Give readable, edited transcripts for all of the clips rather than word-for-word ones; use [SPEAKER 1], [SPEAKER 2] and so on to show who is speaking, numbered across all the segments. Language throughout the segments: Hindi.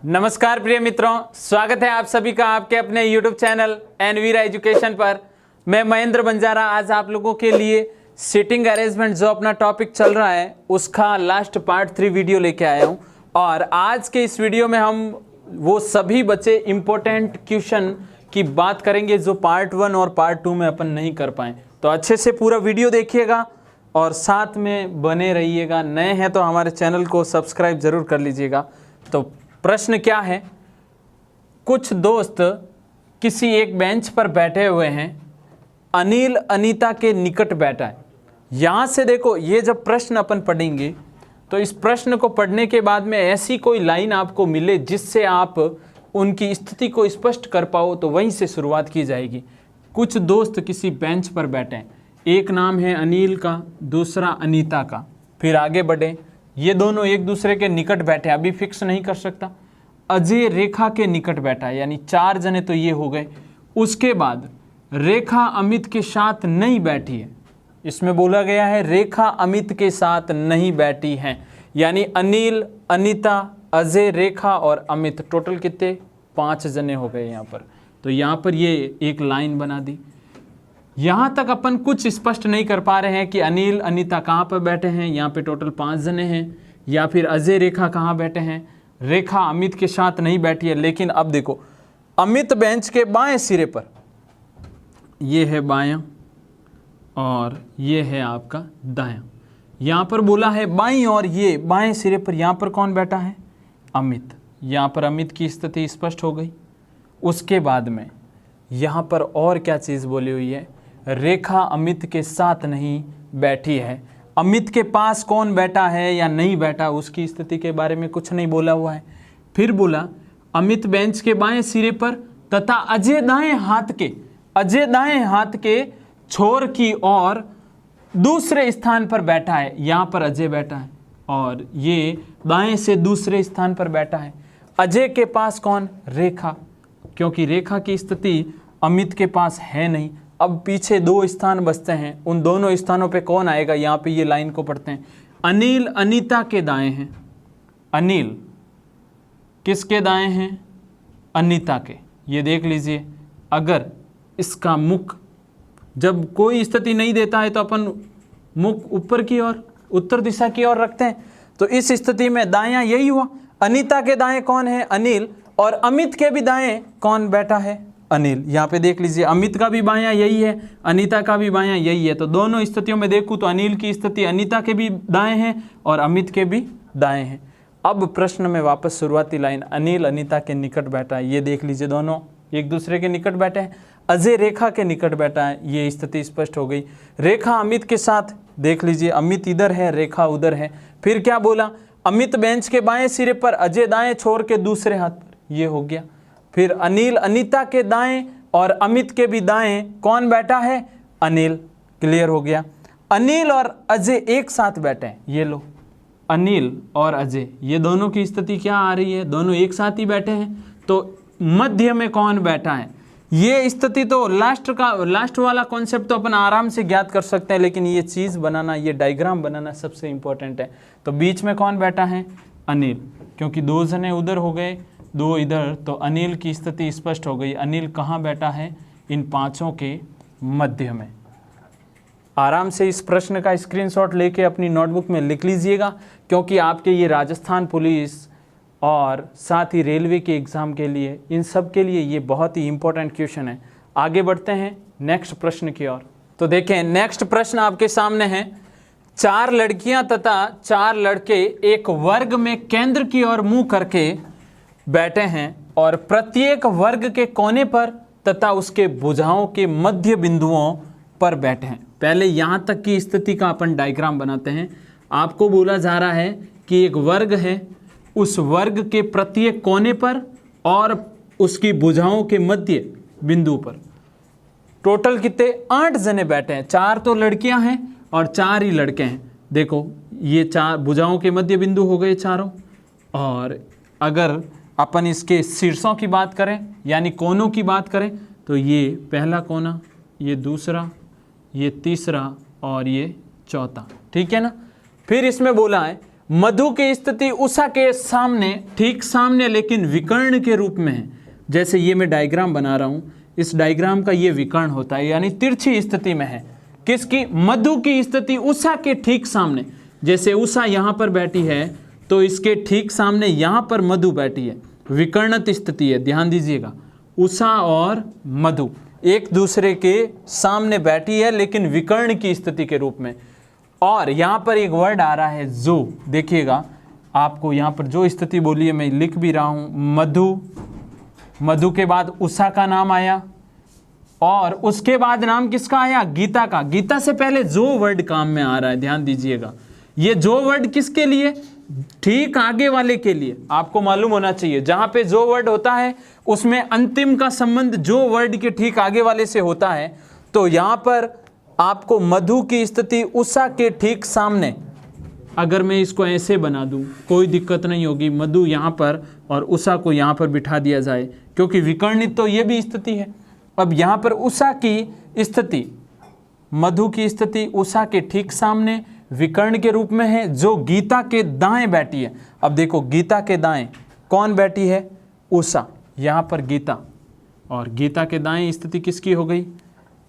[SPEAKER 1] नमस्कार प्रिय मित्रों, स्वागत है आप सभी का आपके अपने YouTube चैनल एनवीरा एजुकेशन पर। मैं महेंद्र बंजारा आज आप लोगों के लिए सीटिंग अरेंजमेंट जो अपना टॉपिक चल रहा है उसका लास्ट पार्ट 3 वीडियो लेके आया हूं। और आज के इस वीडियो में हम वो सभी बचे इम्पोर्टेंट क्वेश्चन की बात करेंगे जो पार्ट 1 और पार्ट 2 में अपन नहीं कर पाए। तो अच्छे से पूरा वीडियो देखिएगा और साथ में बने रहिएगा। नए हैं तो हमारे चैनल को सब्सक्राइब जरूर कर लीजिएगा। तो प्रश्न क्या है, कुछ दोस्त किसी एक बेंच पर बैठे हुए हैं, अनिल अनीता के निकट बैठा है। यहाँ से देखो, ये जब प्रश्न अपन पढ़ेंगे तो इस प्रश्न को पढ़ने के बाद में ऐसी कोई लाइन आपको मिले जिससे आप उनकी स्थिति को स्पष्ट कर पाओ, तो वहीं से शुरुआत की जाएगी। कुछ दोस्त किसी बेंच पर बैठे हैं, एक नाम है अनिल का, दूसरा अनीता का। फिर आगे बढ़े, ये दोनों एक दूसरे के निकट बैठे, अभी फिक्स नहीं कर सकता। अजय रेखा के निकट बैठा है, यानी 4 जने तो ये हो गए। उसके बाद रेखा अमित के साथ नहीं बैठी है। इसमें बोला गया है रेखा अमित के साथ नहीं बैठी है, यानी अनिल, अनीता, अजय, रेखा और अमित, टोटल कितने 5 जने हो गए यहाँ पर। तो यहाँ पर ये एक लाइन बना दी। यहाँ तक अपन कुछ स्पष्ट नहीं कर पा रहे हैं कि अनिल अनीता कहाँ पर बैठे हैं, यहाँ पे टोटल 5 जने हैं, या फिर अजय रेखा कहाँ बैठे हैं, रेखा अमित के साथ नहीं बैठी है। लेकिन अब देखो, अमित बेंच के बाएं सिरे पर, ये है बायां और ये है आपका दायां। यहाँ पर बोला है बाईं और ये बाएं सिरे पर, यहाँ पर कौन बैठा है, अमित। यहाँ पर अमित की स्थिति स्पष्ट हो गई। उसके बाद में यहाँ पर और क्या चीज़ बोली हुई है, रेखा अमित के साथ नहीं बैठी है। अमित के पास कौन बैठा है या नहीं बैठा उसकी स्थिति के बारे में कुछ नहीं बोला हुआ है। फिर बोला अमित बेंच के बाएं सिरे पर तथा अजय दाएं हाथ के छोर की ओर दूसरे स्थान पर बैठा है। यहाँ पर अजय बैठा है और ये दाएं से दूसरे स्थान पर बैठा है। अजय के पास कौन, रेखा, क्योंकि रेखा की स्थिति अमित के पास है नहीं। अब पीछे 2 स्थान बचते हैं, उन दोनों स्थानों पे कौन आएगा, यहाँ पे ये लाइन को पढ़ते हैं। अनिल अनीता के दाएं हैं। अनिल किसके दाएं हैं, अनीता के। ये देख लीजिए, अगर इसका मुख जब कोई स्थिति नहीं देता है तो अपन मुख ऊपर की ओर, उत्तर दिशा की ओर रखते हैं। तो इस स्थिति में दायां यही हुआ। अनीता के दाएं कौन है, अनिल, और अमित के भी दाएं कौन बैठा है, अनिल। यहाँ पे देख लीजिए, अमित का भी बायां यही है, अनीता का भी बायां यही है। तो दोनों स्थितियों में देखूँ तो अनिल की स्थिति अनीता के भी दाएं हैं और अमित के भी दाएं हैं। अब प्रश्न में वापस शुरुआती लाइन, अनिल अनीता के निकट बैठा है, ये देख लीजिए, दोनों एक दूसरे के निकट बैठे हैं। अजय रेखा के निकट बैठा है, ये स्थिति स्पष्ट हो गई। रेखा अमित के साथ, देख लीजिए, अमित इधर है, रेखा उधर है। फिर क्या बोला, अमित बेंच के बाएं सिरे पर, अजय दाएं छोर के दूसरे हाथ पर, ये हो गया। फिर अनिल अनीता के दाएं और अमित के भी दाएं कौन बैठा है, अनिल, क्लियर हो गया। अनिल और अजय एक साथ बैठे हैं, ये लो, अनिल और अजय, ये दोनों की स्थिति क्या आ रही है, दोनों एक साथ ही बैठे हैं। तो मध्य में कौन बैठा है, ये स्थिति तो लास्ट वाला कॉन्सेप्ट तो अपन आराम से ज्ञात कर सकते हैं, लेकिन ये चीज़ बनाना, ये डायग्राम बनाना सबसे इंपॉर्टेंट है। तो बीच में कौन बैठा है, अनिल, क्योंकि 2 जने उधर हो गए, 2 इधर, तो अनिल की स्थिति स्पष्ट हो गई। अनिल कहाँ बैठा है, इन 5 के मध्य में। आराम से इस प्रश्न का स्क्रीनशॉट लेके अपनी नोटबुक में लिख लीजिएगा, क्योंकि आपके ये राजस्थान पुलिस और साथ ही रेलवे के एग्ज़ाम के लिए, इन सब के लिए ये बहुत ही इंपॉर्टेंट क्वेश्चन है। आगे बढ़ते हैं नेक्स्ट प्रश्न की ओर। तो देखें, नेक्स्ट प्रश्न आपके सामने है। 4 लड़कियां तथा 4 लड़के एक वर्ग में केंद्र की ओर मुंह करके बैठे हैं और प्रत्येक वर्ग के कोने पर तथा उसके भुजाओं के मध्य बिंदुओं पर बैठे हैं। पहले यहाँ तक की स्थिति का अपन डायग्राम बनाते हैं। आपको बोला जा रहा है कि एक वर्ग है, उस वर्ग के प्रत्येक कोने पर और उसकी भुजाओं के मध्य बिंदु पर टोटल कितने 8 जने बैठे हैं। 4 तो लड़कियां हैं और 4 ही लड़के हैं। देखो, ये 4 भुजाओं के मध्य बिंदु हो गए चारों। और अगर अपन इसके शीर्षों की बात करें, यानी कोनों की बात करें, तो ये पहला कोना, ये दूसरा, ये तीसरा और ये चौथा, ठीक है ना। फिर इसमें बोला है मधु की स्थिति उषा के सामने, ठीक सामने, लेकिन विकर्ण के रूप में है। जैसे ये मैं डायग्राम बना रहा हूं, इस डायग्राम का ये विकर्ण होता है, यानी तिरछी स्थिति में है। किसकी? मधु की स्थिति उषा के ठीक सामने। जैसे उषा यहां पर बैठी है तो इसके ठीक सामने यहां पर मधु बैठी है, विकर्णित स्थिति है। ध्यान दीजिएगा, उषा और मधु एक दूसरे के सामने बैठी है लेकिन विकर्ण की स्थिति के रूप में। और यहां पर एक वर्ड आ रहा है जो, देखिएगा आपको यहां पर जो स्थिति बोली है मैं लिख भी रहा हूं, मधु, मधु के बाद उषा का नाम आया और उसके बाद नाम किसका आया? गीता का। गीता से पहले जो वर्ड काम में आ रहा है, ध्यान दीजिएगा, ये जो वर्ड किसके लिए? ठीक आगे वाले के लिए। आपको मालूम होना चाहिए जहां पे जो वर्ड होता है उसमें अंतिम का संबंध जो वर्ड के ठीक आगे वाले से होता है। तो यहां पर आपको मधु की स्थिति उषा के ठीक सामने, अगर मैं इसको ऐसे बना दूं कोई दिक्कत नहीं होगी, मधु यहां पर और उषा को यहां पर बिठा दिया जाए, क्योंकि विकर्णित तो ये भी स्थिति है। अब यहां पर उषा की स्थिति, मधु की स्थिति उषा के ठीक सामने विकर्ण के रूप में है, जो गीता के दाएं बैठी है। अब देखो, गीता के दाएं कौन बैठी है? उषा, यहां पर गीता, और गीता के दाएं स्थिति किसकी हो गई?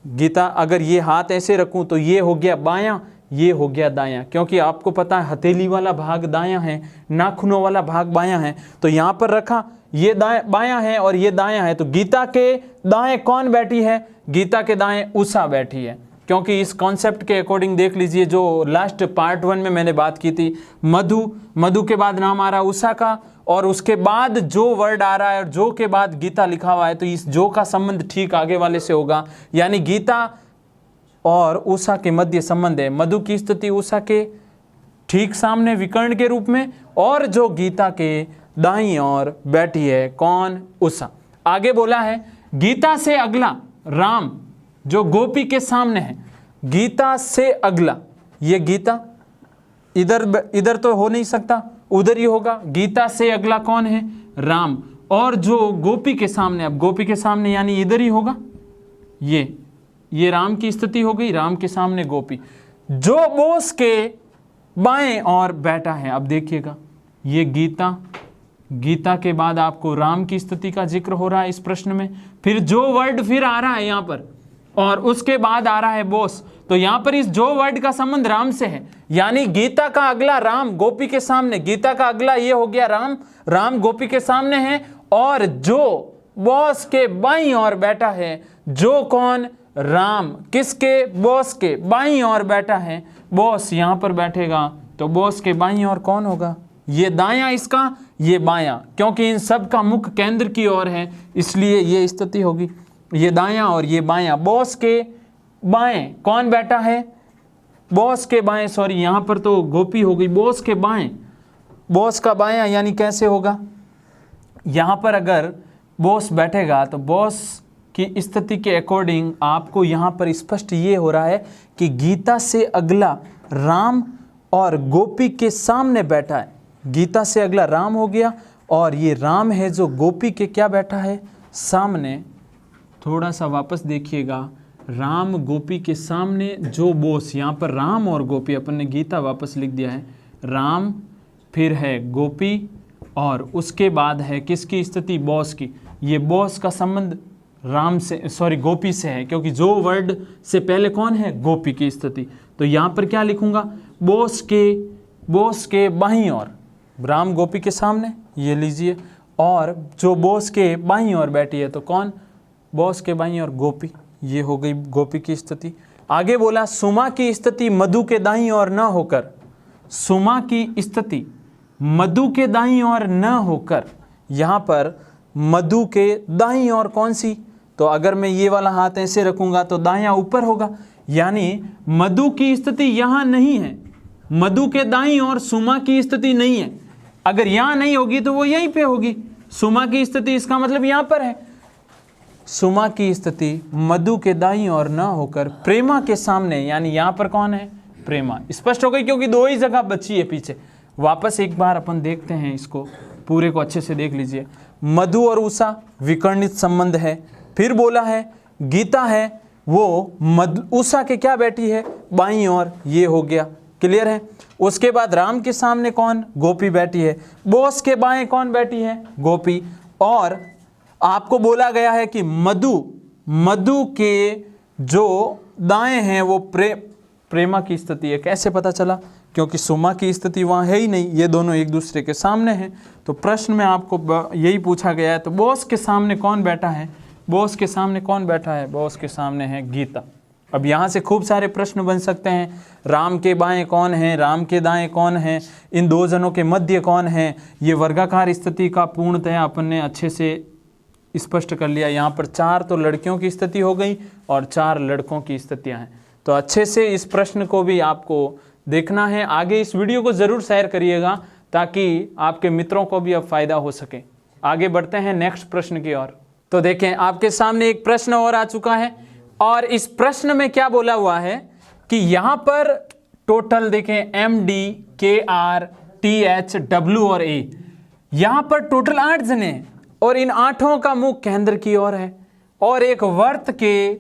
[SPEAKER 1] गीता। अगर ये हाथ ऐसे रखूं तो ये हो गया बायां, ये हो गया दायां, क्योंकि आपको पता है हथेली वाला भाग दायां है, नाखूनों वाला भाग बायां है। तो यहां पर रखा, ये बायां है और ये दायां है, तो गीता के दाएं कौन बैठी है? गीता के दाएं उषा बैठी है। क्योंकि इस कॉन्सेप्ट के अकॉर्डिंग देख लीजिए, जो लास्ट पार्ट 1 में मैंने बात की थी, मधु, मधु के बाद नाम आ रहा है उषा का, और उसके बाद जो वर्ड आ रहा है और जो के बाद गीता लिखा हुआ है, तो इस जो का संबंध ठीक आगे वाले से होगा, यानी गीता और उषा के मध्य संबंध है। मधु की स्थिति उषा के ठीक सामने विकर्ण के रूप में, और जो गीता के दाईं ओर बैठी है कौन? उषा। आगे बोला है गीता से अगला राम, जो गोपी के सामने है। गीता से अगला, ये गीता इधर तो हो नहीं सकता, उधर ही होगा। गीता से अगला कौन है? राम। और जो गोपी के सामने, अब गोपी के सामने यानी इधर ही होगा, ये राम की स्थिति हो गई, राम के सामने गोपी। जो बोस के बाएं और बैठा है, अब देखिएगा ये गीता, गीता के बाद आपको राम की स्थिति का जिक्र हो रहा है इस प्रश्न में। फिर जो वर्ड फिर आ रहा है यहां पर, और उसके बाद आ रहा है बोस, तो यहां पर इस जो वर्ड का संबंध राम से है, यानी गीता का अगला राम गोपी के सामने, गीता का अगला ये हो गया राम, राम गोपी के सामने है। और जो बॉस के बाईं ओर बैठा है, जो कौन? राम। किसके? बॉस के बाईं ओर बैठा है, बॉस यहां पर बैठेगा, तो बॉस के बाईं ओर कौन होगा? ये दायां इसका, ये बायां, क्योंकि इन सब का मुख केंद्र की ओर है, इसलिए ये स्थिति होगी। ये दायां और ये बायां। बॉस के बाएं कौन बैठा है? बॉस के बाएं, सॉरी यहां पर तो गोपी हो गई, बॉस के बाएं, बॉस का बायां, यानी कैसे होगा? यहां पर अगर बॉस बैठेगा तो बॉस की स्थिति के अकॉर्डिंग आपको यहां पर स्पष्ट ये हो रहा है कि गीता से अगला राम और गोपी के सामने बैठा है। गीता से अगला राम हो गया, और ये राम है जो गोपी के क्या बैठा है? सामने। थोड़ा सा वापस देखिएगा, राम गोपी के सामने जो बोस, यहाँ पर राम और गोपी, अपन ने गीता वापस लिख दिया है, राम फिर है गोपी, और उसके बाद है किसकी स्थिति? बॉस की। ये बॉस का संबंध राम से, सॉरी गोपी से है, क्योंकि जो वर्ड से पहले कौन है? गोपी की स्थिति। तो यहाँ पर क्या लिखूंगा? बॉस के बाईं ओर राम गोपी के सामने, ये लीजिए, और जो बॉस के बाईं ओर बैठी है तो कौन? बॉस के बाईं ओर गोपी, ये हो गई गोपी की स्थिति। आगे बोला सुमा की स्थिति मधु के दाईं ओर न होकर, सुमा की स्थिति मधु के दाईं ओर न होकर, यहाँ पर मधु के दाईं ओर कौन सी? तो अगर मैं ये वाला हाथ ऐसे रखूंगा तो दायां ऊपर होगा, यानी मधु की स्थिति यहां नहीं है, मधु के दाईं ओर सुमा की स्थिति नहीं है। अगर यहां नहीं होगी तो वो यहीं पे होगी। सुमा की स्थिति इसका मतलब यहां पर है। सुमा की स्थिति मधु के दाईं ओर न होकर प्रेमा के सामने, यानी यहां पर कौन है? प्रेमा। स्पष्ट हो गई, क्योंकि दो ही जगह बची है पीछे। वापस एक बार अपन देखते हैं, इसको पूरे को अच्छे से देख लीजिए। मधु और उषा विकर्णित संबंध है। फिर बोला है गीता है वो उषा के क्या बैठी है? बाईं ओर, ये हो गया क्लियर है। उसके बाद राम के सामने कौन, गोपी बैठी है। बोस के बाएं कौन बैठी है, गोपी। और आपको बोला गया है कि मधु के जो दाएं हैं वो प्रेमा की स्थिति है। कैसे पता चला, क्योंकि सुमा की स्थिति वहाँ है ही नहीं, ये दोनों एक दूसरे के सामने हैं। तो प्रश्न में आपको यही पूछा गया है। तो बॉस के सामने कौन बैठा है, बॉस के सामने कौन बैठा है, बॉस के सामने है गीता। अब यहाँ से खूब सारे प्रश्न बन सकते हैं। राम के बाएं कौन है, राम के दाएं कौन है, इन दो जनों के मध्य कौन है। ये वर्गाकार स्थिति का पूर्णतया अपन ने अच्छे से स्पष्ट कर लिया। यहाँ पर 4 तो लड़कियों की स्थिति हो गई और 4 लड़कों की स्थितियाँ हैं। तो अच्छे से इस प्रश्न को भी आपको देखना है। आगे इस वीडियो को ज़रूर शेयर करिएगा ताकि आपके मित्रों को भी अब फायदा हो सके। आगे बढ़ते हैं नेक्स्ट प्रश्न की ओर। तो देखें, आपके सामने एक प्रश्न और आ चुका है और इस प्रश्न में क्या बोला हुआ है कि यहाँ पर टोटल देखें MD, KR, TH, W और A, यहाँ पर टोटल 8 जने हैं और इन 8 का मुख केंद्र की ओर है और एक वर्त के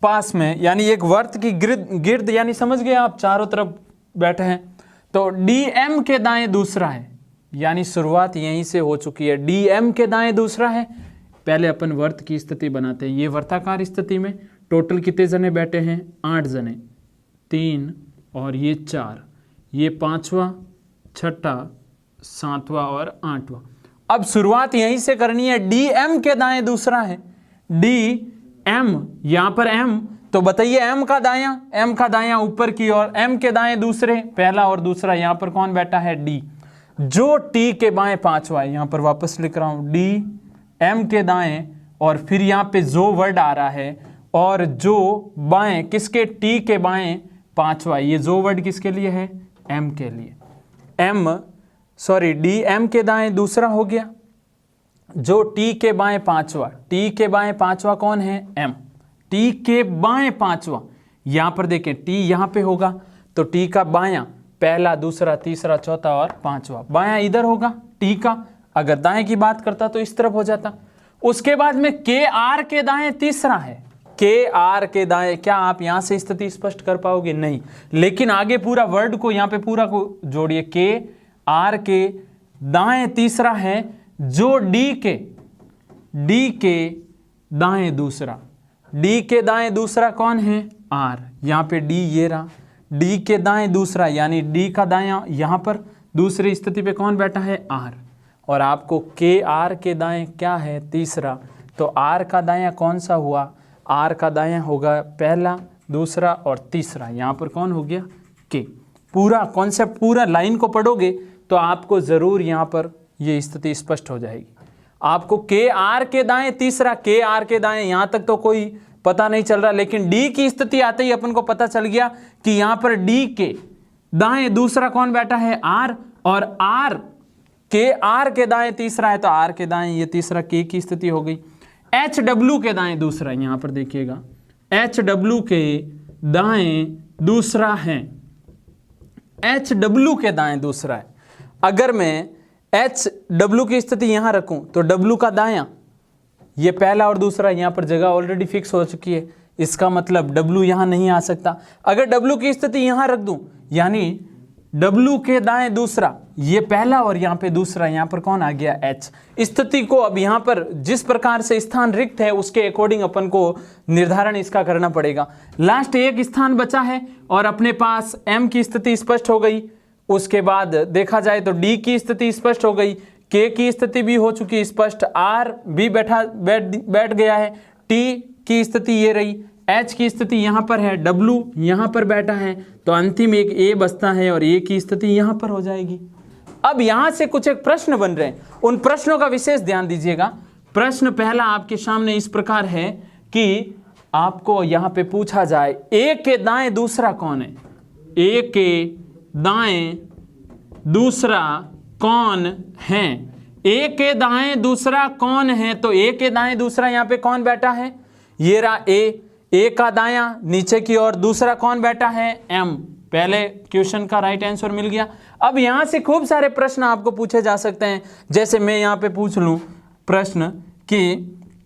[SPEAKER 1] पास में, यानी एक वर्त की गिर्द, यानी समझ गए आप, चारों तरफ बैठे हैं। तो DM के दाएं दूसरा है, यानी शुरुआत यहीं से हो चुकी है। DM के दाएं दूसरा है। पहले अपन वर्त की स्थिति बनाते हैं। ये वर्ताकार स्थिति में टोटल कितने जने बैठे हैं, 8 जने, 3 और ये 4, ये 5वां, 6वां, 7वां और 8वां। अब शुरुआत यहीं से करनी है। DM के दाएं दूसरा है, DM, यहां पर M, तो बताइए M का दायां ऊपर की ओर, M के दाएं दूसरे, पहला और दूसरा, यहां पर कौन बैठा है, D। जो T के बाएं 5वां है, यहां पर वापस लिख रहा हूं, D M के दाएं, और फिर यहां पे जो वर्ड आ रहा है और जो बाएं किसके, T के बाएं 5वां, ये जो वर्ड किसके लिए है, M के लिए। DM के दाएं दूसरा हो गया, जो T के बाएं 5वां, T के बाएं 5वां कौन है, M। T के बाएं 5वां, यहां पर देखें T यहां पे होगा, तो T का बायां पहला, दूसरा, तीसरा, चौथा और 5वां, बायां इधर होगा T का। अगर दाएं की बात करता तो इस तरफ हो जाता। उसके बाद में KR के दाएं तीसरा है, KR के दाएं, क्या आप यहां से स्थिति स्पष्ट कर पाओगे, नहीं, लेकिन आगे पूरा वर्ड को यहां पे पूरा को जोड़िए। KR के दाएं तीसरा है, जो D के दाएं दूसरा, D के दाएं दूसरा कौन है, R, यहाँ पे D ये रहा, D के दाएं दूसरा, यानी D का दायां यहाँ पर दूसरी स्थिति पे कौन बैठा है, R। और आपको KR के दाएं क्या है, तीसरा, तो R का दायां कौन सा हुआ, R का दायां होगा पहला, दूसरा और तीसरा, यहाँ पर कौन हो गया, K। पूरा कॉन्सेप्ट, पूरा लाइन को पढ़ोगे तो आपको ज़रूर यहाँ पर ये स्थिति स्पष्ट हो जाएगी। आपको KR के दाएं तीसरा, KR के दाएं यहाँ तक तो कोई पता नहीं चल रहा, लेकिन D की स्थिति आते ही अपन को पता चल गया कि यहाँ पर D के दाएं दूसरा कौन बैठा है, R, और R, KR के दाएं तीसरा है, तो R के दाएं ये तीसरा, K की स्थिति हो गई। HW के दाएं दूसरा, यहाँ पर देखिएगा, HW के दाएं दूसरा है, HW के दाएं दूसरा है। अगर मैं HW की स्थिति यहाँ रखूं तो W का दायां, ये पहला और दूसरा, यहाँ पर जगह ऑलरेडी फिक्स हो चुकी है, इसका मतलब W यहाँ नहीं आ सकता। अगर W की स्थिति यहाँ रख दूं, यानी W के दाएं दूसरा, ये पहला और यहाँ पे दूसरा, यहाँ पर कौन आ गया, H। स्थिति को अब यहाँ पर जिस प्रकार से स्थान रिक्त है उसके अकॉर्डिंग अपन को निर्धारण इसका करना पड़ेगा। लास्ट एक स्थान बचा है और अपने पास M की स्थिति स्पष्ट हो गई। उसके बाद देखा जाए तो D की स्थिति स्पष्ट हो गई, K की स्थिति भी हो चुकी स्पष्ट, R भी बैठ गया है, T की स्थिति ये रही, H की स्थिति यहाँ पर है, W यहाँ पर बैठा है, तो अंतिम एक A बचता है और A की स्थिति यहाँ पर हो जाएगी। अब यहाँ से कुछ एक प्रश्न बन रहे हैं, उन प्रश्नों का विशेष ध्यान दीजिएगा। प्रश्न पहला आपके सामने इस प्रकार है कि आपको यहाँ पे पूछा जाए A के दाएं दूसरा कौन है, A के दाएं दूसरा कौन है, A के दाएं दूसरा कौन है, तो A के दाएं दूसरा यहाँ पे कौन बैठा है, ये रहा A का दायां नीचे की ओर दूसरा कौन बैठा है, M। पहले क्वेश्चन का राइट आंसर मिल गया। अब यहाँ से खूब सारे प्रश्न आपको पूछे जा सकते हैं, जैसे मैं यहाँ पे पूछ लूँ प्रश्न कि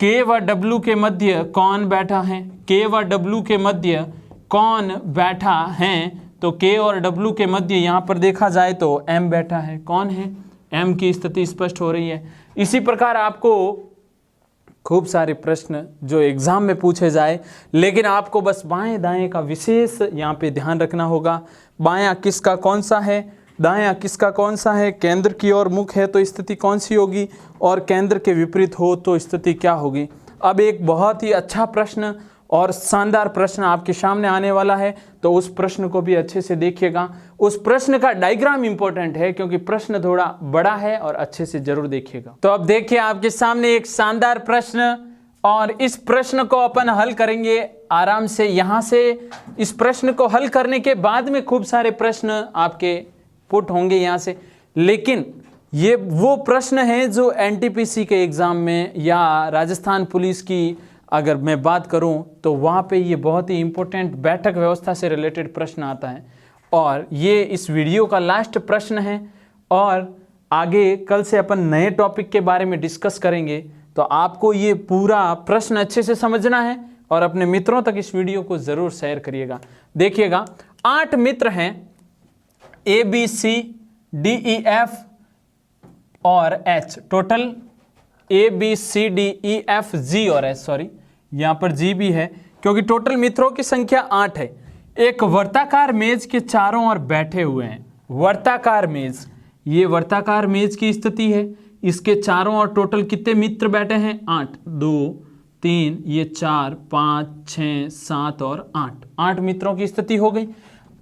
[SPEAKER 1] K व W के मध्य कौन बैठा है, K व W के मध्य कौन बैठा है, तो K और W के मध्य यहाँ पर देखा जाए तो M बैठा है। कौन है? M की स्थिति स्पष्ट हो रही है। इसी प्रकार आपको खूब सारे प्रश्न जो एग्जाम में पूछे जाए, लेकिन आपको बस बाएं दाएं का विशेष यहाँ पे ध्यान रखना होगा। बायां किसका कौन सा है, दायां किसका कौन सा है, केंद्र की ओर मुख है तो स्थिति कौन सी होगी, और केंद्र के विपरीत हो तो स्थिति क्या होगी। अब एक बहुत ही अच्छा प्रश्न और शानदार प्रश्न आपके सामने आने वाला है, तो उस प्रश्न को भी अच्छे से देखिएगा। उस प्रश्न का डायग्राम इंपॉर्टेंट है क्योंकि प्रश्न थोड़ा बड़ा है, और अच्छे से जरूर देखिएगा। तो अब देखिए आपके सामने एक शानदार प्रश्न, और इस प्रश्न को अपन हल करेंगे आराम से। यहां से इस प्रश्न को हल करने के बाद में खूब सारे प्रश्न आपके पुट होंगे यहां से, लेकिन ये वो प्रश्न है जो एनटीपीसी के एग्जाम में या राजस्थान पुलिस की अगर मैं बात करूं तो वहाँ पे ये बहुत ही इम्पोर्टेंट बैठक व्यवस्था से रिलेटेड प्रश्न आता है, और ये इस वीडियो का लास्ट प्रश्न है। और आगे कल से अपन नए टॉपिक के बारे में डिस्कस करेंगे, तो आपको ये पूरा प्रश्न अच्छे से समझना है और अपने मित्रों तक इस वीडियो को ज़रूर शेयर करिएगा। देखिएगा 8 मित्र हैं, ABCDEF और H, टोटल ABCDEFG और H, सॉरी यहाँ पर G भी है क्योंकि टोटल मित्रों की संख्या 8 है। एक वर्ताकार मेज के चारों ओर बैठे हुए हैं। वर्ताकार मेज, ये वर्ताकार मेज की स्थिति है, इसके चारों ओर टोटल कितने मित्र बैठे हैं? 8, 2, 3, ये 4, 5, 6, 7 और 8 मित्रों की स्थिति हो गई।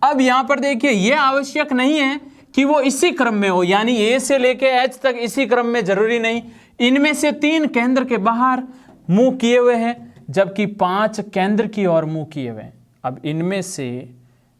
[SPEAKER 1] अब यहाँ पर देखिए, ये आवश्यक नहीं है कि वो इसी क्रम में हो, यानी A से लेके H तक इसी क्रम में, जरूरी नहीं। इनमें से 3 केंद्र के बाहर मुंह किए हुए हैं, जबकि 5 केंद्र की ओर मुंह किए हुए हैं। अब इनमें से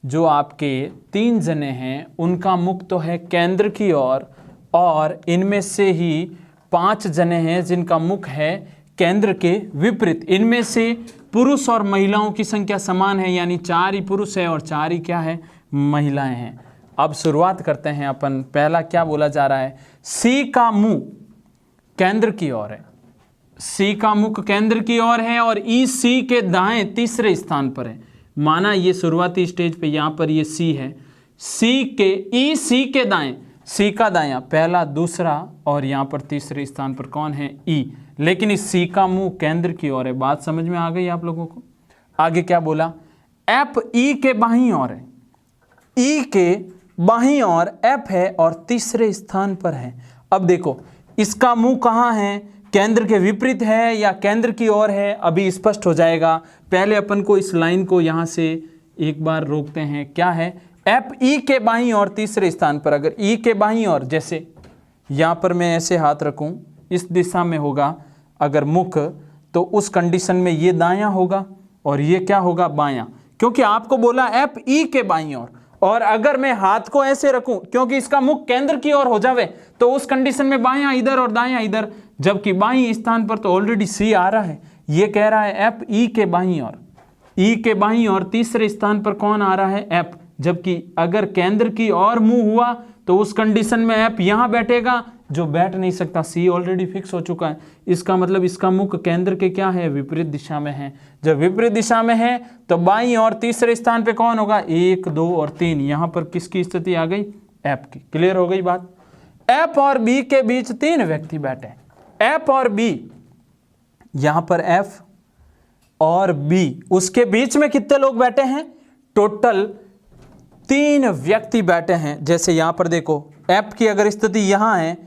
[SPEAKER 1] जो आपके 3 जने हैं उनका मुख तो है केंद्र की ओर, और इनमें से ही 5 जने हैं जिनका मुख है केंद्र के विपरीत। इनमें से पुरुष और महिलाओं की संख्या समान है, यानी 4 ही पुरुष है और 4 ही क्या है? महिलाएं हैं। अब शुरुआत करते हैं अपन। पहला क्या बोला जा रहा है? C का मुंह केंद्र की ओर है, C का मुख केंद्र की ओर है, और EC के दाएं तीसरे स्थान पर है। माना ये शुरुआती स्टेज पे यहाँ पर ये C है, EC के दाएं, C का दायां पहला, दूसरा, और यहाँ पर तीसरे स्थान पर कौन है? E। लेकिन इस C का मुंह केंद्र की ओर है। बात समझ में आ गई आप लोगों को? आगे क्या बोला? F E के बाहीं ओर है, E के बाहीं ओर F है और तीसरे स्थान पर है। अब देखो इसका मुंह कहाँ है? केंद्र के विपरीत है या केंद्र की ओर है? अभी स्पष्ट हो जाएगा। पहले अपन को इस लाइन को यहाँ से एक बार रोकते हैं। क्या है? F E के बाहीं ओर तीसरे स्थान पर। अगर E के बाहीं ओर, जैसे यहाँ पर मैं ऐसे हाथ रखूँ, इस दिशा में होगा अगर मुख, तो उस कंडीशन में ये दायां होगा और ये क्या होगा? बायां, क्योंकि आपको बोला F E के बाहीं ओर। और अगर मैं हाथ को ऐसे रखूं, क्योंकि इसका मुख केंद्र की ओर हो जावे, तो उस कंडीशन में बायां इधर और दायां इधर, जबकि बाईं स्थान पर तो ऑलरेडी C आ रहा है। ये कह रहा है F E के बाईं ओर, E के बाईं ओर तीसरे स्थान पर कौन आ रहा है? F। जबकि अगर केंद्र की ओर मुंह हुआ तो उस कंडीशन में F यहां बैठेगा, जो बैठ नहीं सकता, C ऑलरेडी फिक्स हो चुका है। इसका मतलब इसका मुख केंद्र के क्या है? विपरीत दिशा में है। जब विपरीत दिशा में है तो बाईं और तीसरे स्थान पे कौन होगा? 1, 2 और 3। यहां पर किसकी स्थिति आ गई? F की। क्लियर हो गई बात? F और B के बीच 3 व्यक्ति बैठे। F और B, यहां पर F और B, उसके बीच में कितने लोग बैठे हैं? टोटल 3 व्यक्ति बैठे हैं। जैसे यहां पर देखो, F की अगर स्थिति यहां है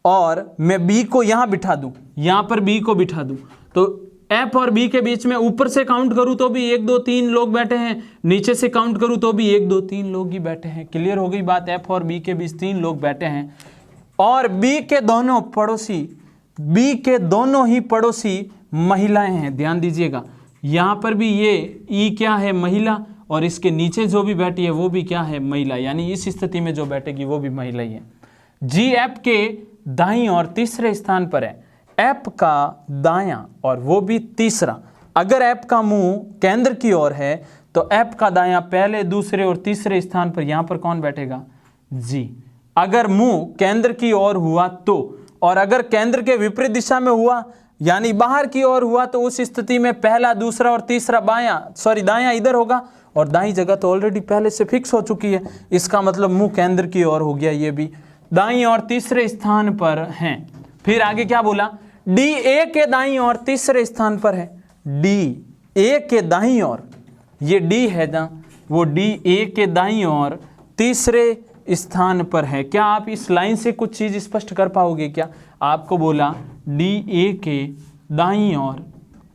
[SPEAKER 1] और मैं B को यहां बिठा दूं, यहां पर B को बिठा दूं, तो F और B के बीच में ऊपर से काउंट करूं तो भी 1, 2, 3 लोग बैठे हैं, नीचे से काउंट करूं तो भी 1, 2, 3 लोग ही बैठे हैं। क्लियर हो गई बात? F और B के बीच 3 लोग बैठे हैं। और B के दोनों ही पड़ोसी महिलाएं हैं। ध्यान दीजिएगा, यहां पर भी ये E क्या है? महिला, और इसके नीचे जो भी बैठी है वो भी क्या है? महिला, यानी इस स्थिति में जो बैठेगी वो भी महिला ही है। G F के दाईं और तीसरे स्थान पर है, F का दायां और वो भी तीसरा। अगर F का मुंह केंद्र की ओर है तो F का दायां पहले, दूसरे और तीसरे स्थान पर, यहां पर कौन बैठेगा? G। अगर मुंह केंद्र की ओर हुआ तो, और अगर केंद्र के विपरीत दिशा में हुआ यानी बाहर की ओर हुआ, तो उस स्थिति में पहला, दूसरा और तीसरा दायां इधर होगा और दाईं जगह तो ऑलरेडी पहले से फिक्स हो चुकी है, इसका मतलब मुंह केंद्र की ओर हो गया, ये भी दाईं और तीसरे स्थान पर हैं। फिर आगे क्या बोला, डी ए के दाईं और तीसरे स्थान पर है, डी ए के दाईं ओर, ये डी है ना, वो डी ए के दाईं ओर तीसरे स्थान पर है। क्या आप इस लाइन से कुछ चीज स्पष्ट कर पाओगे क्या? आपको बोला डी ए के दाईं ओर,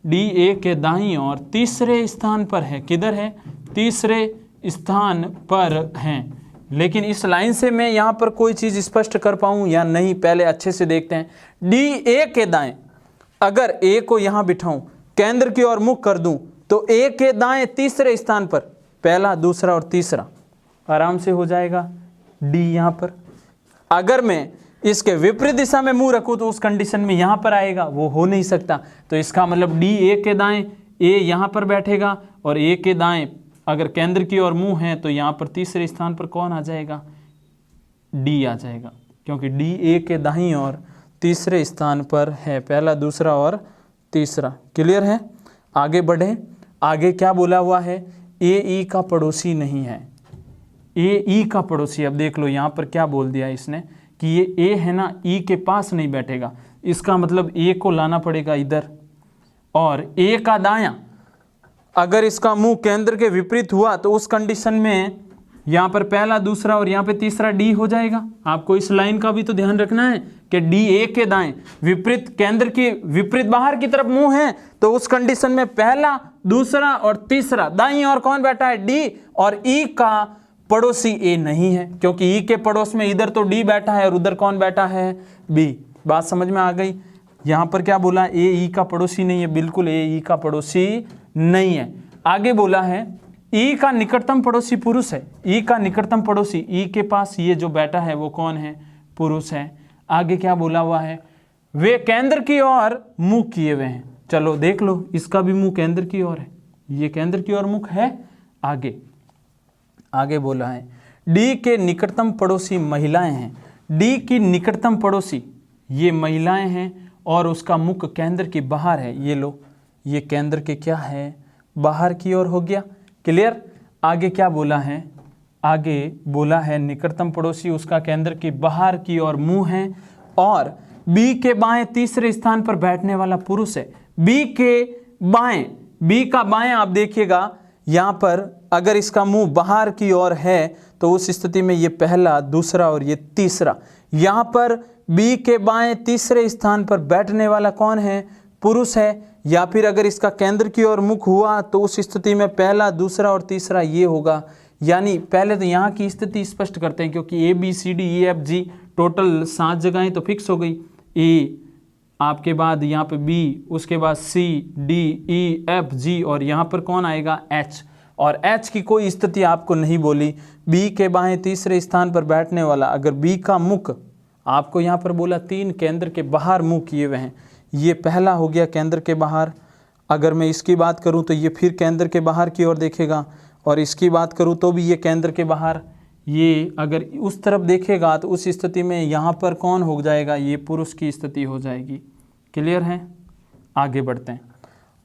[SPEAKER 1] डी ए के दाईं ओर तीसरे स्थान पर है, किधर है? तीसरे स्थान पर हैं। लेकिन इस लाइन से मैं यहाँ पर कोई चीज स्पष्ट कर पाऊँ या नहीं, पहले अच्छे से देखते हैं। डी ए के दाएं, अगर ए को यहाँ बिठाऊं, केंद्र की ओर मुख कर दूं, तो ए के दाएं तीसरे स्थान पर, पहला, दूसरा और तीसरा, आराम से हो जाएगा डी यहाँ पर। अगर मैं इसके विपरीत दिशा में मुंह रखूं तो उस कंडीशन में यहाँ पर आएगा, वो हो नहीं सकता। तो इसका मतलब डी ए के दाएं, ए यहाँ पर बैठेगा, और ए के दाएं अगर केंद्र की ओर मुंह है तो यहाँ पर तीसरे स्थान पर कौन आ जाएगा? डी आ जाएगा, क्योंकि डी ए के दाईं ओर तीसरे स्थान पर है, पहला, दूसरा और तीसरा। क्लियर है? आगे बढ़े। आगे क्या बोला हुआ है? ए ई का पड़ोसी नहीं है, ए ई का पड़ोसी। अब देख लो यहाँ पर क्या बोल दिया इसने कि ये ए है ना, ई के पास नहीं बैठेगा, इसका मतलब ए को लाना पड़ेगा इधर, और ए का दायां अगर इसका मुंह केंद्र के विपरीत हुआ तो उस कंडीशन में यहाँ पर पहला, दूसरा और यहाँ पे तीसरा डी हो जाएगा। आपको इस लाइन का भी तो ध्यान रखना है कि डी ए के दाएं विपरीत, केंद्र के विपरीत बाहर की तरफ मुंह है, तो उस कंडीशन में पहला, दूसरा और तीसरा, दाईं ओर कौन बैठा है? डी, और ई का पड़ोसी ए नहीं है, क्योंकि ई के पड़ोस में इधर तो डी बैठा है और उधर कौन बैठा है? बी। बात समझ में आ गई? यहाँ पर क्या बोला? ए ई का पड़ोसी नहीं है, बिल्कुल ए ई का पड़ोसी नहीं है। आगे बोला है ई का निकटतम पड़ोसी पुरुष है, ई का निकटतम पड़ोसी, ई के पास ये जो बैठा है वो कौन है? पुरुष है। आगे क्या बोला हुआ है? वे केंद्र की ओर मुंह किए हुए हैं। चलो देख लो, इसका भी मुंह केंद्र की ओर है, ये केंद्र की ओर मुख है। आगे बोला है डी के निकटतम पड़ोसी महिलाएं हैं, डी की निकटतम पड़ोसी ये महिलाएं हैं, और उसका मुख केंद्र के बाहर है। ये लो, ये केंद्र के क्या है? बाहर की ओर हो गया। क्लियर? आगे क्या बोला है? आगे बोला है निकटतम पड़ोसी उसका केंद्र के बाहर की ओर मुंह है, और बी के बाएं तीसरे स्थान पर बैठने वाला पुरुष है। बी के बाएं, बी का बाएं आप देखिएगा यहाँ पर, अगर इसका मुंह बाहर की ओर है तो उस स्थिति में ये पहला, दूसरा और ये तीसरा। यहाँ पर बी के बाएं तीसरे स्थान पर बैठने वाला कौन है? पुरुष है। या फिर अगर इसका केंद्र की ओर मुख हुआ तो उस स्थिति में पहला, दूसरा और तीसरा ये होगा। यानी पहले तो यहाँ की स्थिति स्पष्ट करते हैं, क्योंकि A B C D E F G total 7 जगहें तो फिक्स हो गई। ए आपके बाद यहाँ पे बी, उसके बाद सी डी ई एफ जी, और यहाँ पर कौन आएगा? एच। और एच की कोई स्थिति आपको नहीं बोली। बी के बाएं तीसरे स्थान पर बैठने वाला, अगर बी का मुख आपको यहाँ पर बोला 3 केंद्र के बाहर मुंह किए हुए हैं, ये पहला हो गया केंद्र के बाहर। अगर मैं इसकी बात करूँ तो ये फिर केंद्र के बाहर की ओर देखेगा, और इसकी बात करूँ तो भी ये केंद्र के बाहर। ये अगर उस तरफ देखेगा तो उस स्थिति में यहाँ पर कौन हो जाएगा? ये पुरुष की स्थिति हो जाएगी। क्लियर है? आगे बढ़ते हैं।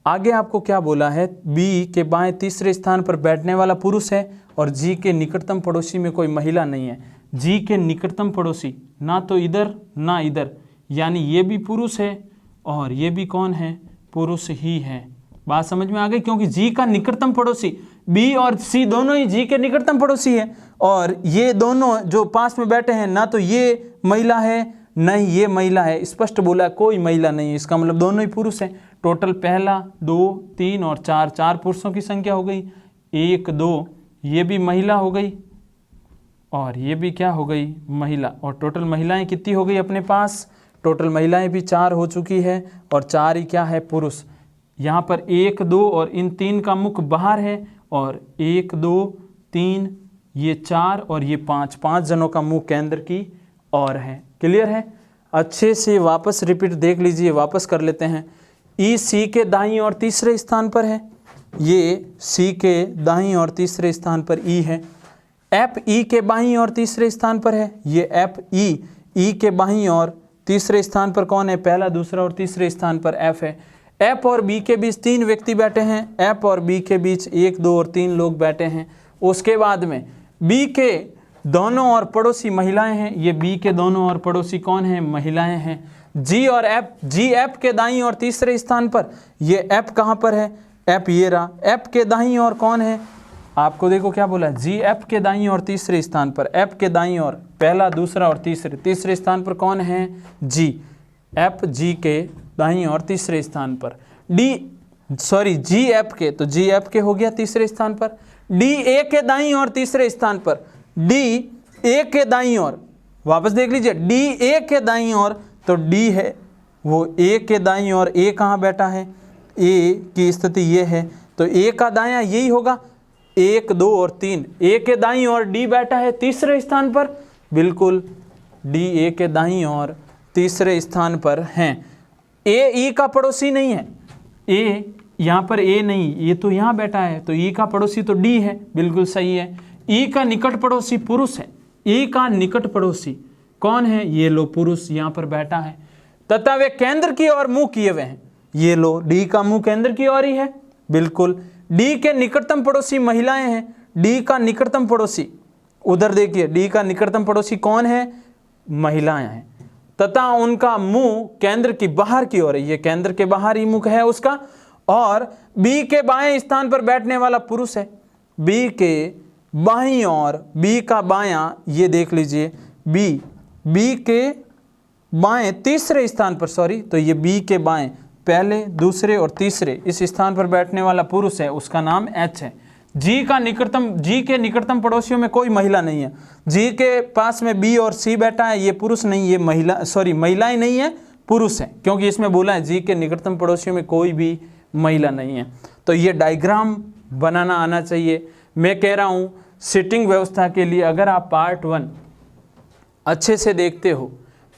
[SPEAKER 1] आगे आपको क्या बोला है? बी के बाएं तीसरे स्थान पर बैठने वाला पुरुष है, और जी के निकटतम पड़ोसी में कोई महिला नहीं है। जी के निकटतम पड़ोसी ना तो इधर ना इधर, यानी ये भी पुरुष है और ये भी कौन है? पुरुष ही है। बात समझ में आ गई? क्योंकि जी का निकटतम पड़ोसी, बी और सी दोनों ही जी के निकटतम पड़ोसी है, और ये दोनों जो पास में बैठे हैं ना तो ये महिला है नहीं ये महिला है। स्पष्ट बोला कोई महिला नहीं है, इसका मतलब दोनों ही पुरुष हैं। टोटल पहला, 2, 3 और 4, 4 पुरुषों की संख्या हो गई। 1, 2 ये भी महिला हो गई, और ये भी क्या हो गई? महिला। और टोटल महिलाएं कितनी हो गई अपने पास? टोटल महिलाएं भी 4 हो चुकी है, और 4 ही क्या है? पुरुष। यहाँ पर 1, 2 और इन 3 का मुख बाहर है, और 1, 2, 3 ये 4 और ये 5, 5 जनों का मुंह केंद्र की ओर है। क्लियर है? अच्छे से वापस रिपीट देख लीजिए, वापस कर लेते हैं। ई सी के दाईं और तीसरे स्थान पर है, ये सी के दाईं और तीसरे स्थान पर ई है। एफ ई के बाईं और तीसरे स्थान पर है, ये एफ ई के बाईं और तीसरे स्थान पर कौन है? पहला, दूसरा और तीसरे स्थान पर एफ है। एफ और बी के बीच 3 व्यक्ति बैठे हैं, एफ और बी के बीच 1, 2 और 3 लोग बैठे हैं। उसके बाद में बी के दोनों और पड़ोसी महिलाएं हैं, ये बी के दोनों और पड़ोसी कौन हैं? महिलाएं हैं। जी और एफ, जी एफ के दाईं और तीसरे स्थान पर, ये एफ कहाँ पर है? एफ ये रहा, एफ के दाईं और कौन है? आपको देखो क्या बोला, जी एफ के दाईं और तीसरे स्थान पर, एफ के दाईं और पहला, दूसरा और तीसरे स्थान पर कौन है? जी। एफ जी के दाईं और तीसरे स्थान पर, जी एफ के, तो जी एफ के हो गया तीसरे स्थान पर। डी ए के दाईं और तीसरे स्थान पर, डी ए के दाईं और, वापस देख लीजिए, डी ए के दाईं और, तो डी है वो ए के दाईं और, ए कहाँ बैठा है? ए की स्थिति ये है, तो ए का दायां यही होगा, 1, 2 और 3, ए के दाईं और डी बैठा है तीसरे स्थान पर, बिल्कुल डी ए के दाईं और तीसरे स्थान पर हैं। ए ई का पड़ोसी नहीं है, ए यहाँ पर ए नहीं, ये तो यहाँ बैठा है, तो ई का पड़ोसी तो डी है, बिल्कुल सही है। ई का निकट पड़ोसी पुरुष है, ई का निकट पड़ोसी कौन है? ये लो पुरुष यहाँ पर बैठा है, तथा वे केंद्र की ओर मुंह किए हुए हैं, ये लो डी का मुंह केंद्र की ओर ही है, बिल्कुल। डी के निकटतम पड़ोसी महिलाएं हैं, डी का निकटतम पड़ोसी, उधर देखिए, डी का निकटतम पड़ोसी कौन है? महिलाएं हैं, तथा उनका मुंह केंद्र की बाहर की ओर है, ये केंद्र के बाहर ही मुख है उसका। और बी के बाएं स्थान पर बैठने वाला पुरुष है, बी के बाईं और, बी का बायां, ये देख लीजिए, बी के बाएं तीसरे स्थान पर, सॉरी, तो ये बी के बाएं पहले, दूसरे और तीसरे इस स्थान पर बैठने वाला पुरुष है, उसका नाम एच है। जी के निकटतम पड़ोसियों में कोई महिला नहीं है, जी के पास में बी और सी बैठा है, ये पुरुष नहीं, ये महिलाएं नहीं है, पुरुष है, क्योंकि इसमें बोला है जी के निकटतम पड़ोसियों में कोई भी महिला नहीं है। तो ये डायग्राम बनाना आना चाहिए। मैं कह रहा हूँ सिटिंग व्यवस्था के लिए अगर आप पार्ट 1 अच्छे से देखते हो,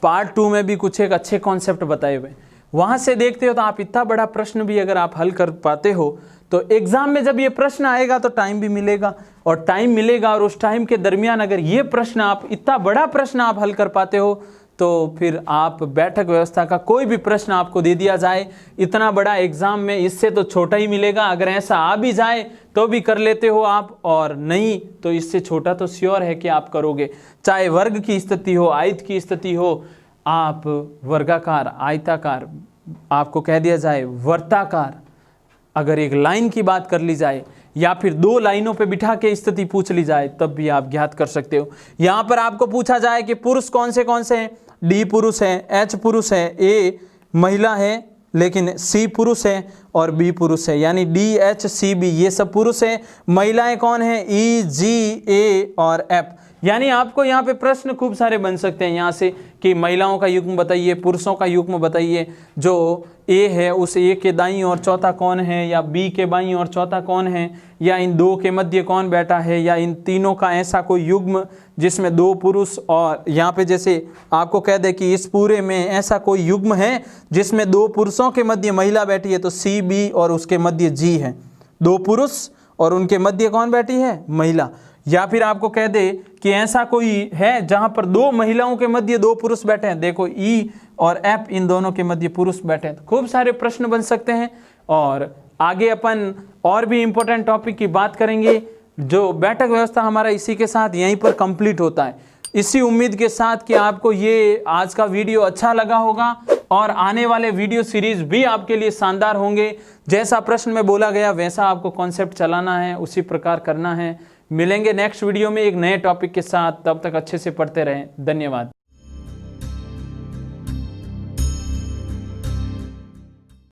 [SPEAKER 1] पार्ट 2 में भी कुछ एक अच्छे कॉन्सेप्ट बताए हुए, वहाँ से देखते हो, तो आप इतना बड़ा प्रश्न भी अगर आप हल कर पाते हो, तो एग्जाम में जब ये प्रश्न आएगा तो टाइम भी मिलेगा, और उस टाइम के दरमियान अगर ये प्रश्न आप, इतना बड़ा प्रश्न आप हल कर पाते हो, तो फिर आप बैठक व्यवस्था का कोई भी प्रश्न आपको दे दिया जाए, इतना बड़ा एग्जाम में इससे तो छोटा ही मिलेगा। अगर ऐसा आ भी जाए तो भी कर लेते हो आप, और नहीं तो इससे छोटा तो श्योर है कि आप करोगे। चाहे वर्ग की स्थिति हो, आयत की स्थिति हो, आप वर्गाकार, आयताकार, आपको कह दिया जाए वर्ताकार, अगर एक लाइन की बात कर ली जाए या फिर 2 लाइनों पे बिठा के स्थिति पूछ ली जाए, तब भी आप ज्ञात कर सकते हो। यहाँ पर आपको पूछा जाए कि पुरुष कौन से हैं, डी पुरुष है, एच पुरुष है, ए महिला है लेकिन सी पुरुष है और बी पुरुष है, यानी डी एच सी बी ये सब पुरुष है। महिलाएं कौन है? ई जी ए और एफ। यानी आपको यहाँ पे प्रश्न खूब सारे बन सकते हैं यहाँ से कि महिलाओं का युग्म बताइए, पुरुषों का युग्म बताइए, जो ए है उस ए के दाईं और चौथा कौन है, या बी के बाईं और चौथा कौन है, या इन 2 के मध्य कौन बैठा है, या इन तीनों का ऐसा कोई युग्म जिसमें 2 पुरुष, और यहाँ पे जैसे आपको कह दे कि इस पूरे में ऐसा कोई युग्म है जिसमें 2 पुरुषों के मध्य महिला बैठी है, तो सी बी और उसके मध्य जी है, 2 पुरुष और उनके मध्य कौन बैठी है? महिला। या फिर आपको कह दे कि ऐसा कोई है जहां पर 2 महिलाओं के मध्य 2 पुरुष बैठे हैं, देखो ई और एफ इन दोनों के मध्य पुरुष बैठे हैं। तो खूब सारे प्रश्न बन सकते हैं, और आगे अपन और भी इंपॉर्टेंट टॉपिक की बात करेंगे। जो बैठक व्यवस्था हमारा इसी के साथ यहीं पर कंप्लीट होता है। इसी उम्मीद के साथ कि आपको ये आज का वीडियो अच्छा लगा होगा, और आने वाले वीडियो सीरीज भी आपके लिए शानदार होंगे। जैसा प्रश्न में बोला गया वैसा आपको कॉन्सेप्ट चलाना है, उसी प्रकार करना है। मिलेंगे नेक्स्ट वीडियो में एक नए टॉपिक के साथ, तब तक अच्छे से पढ़ते रहें। धन्यवाद।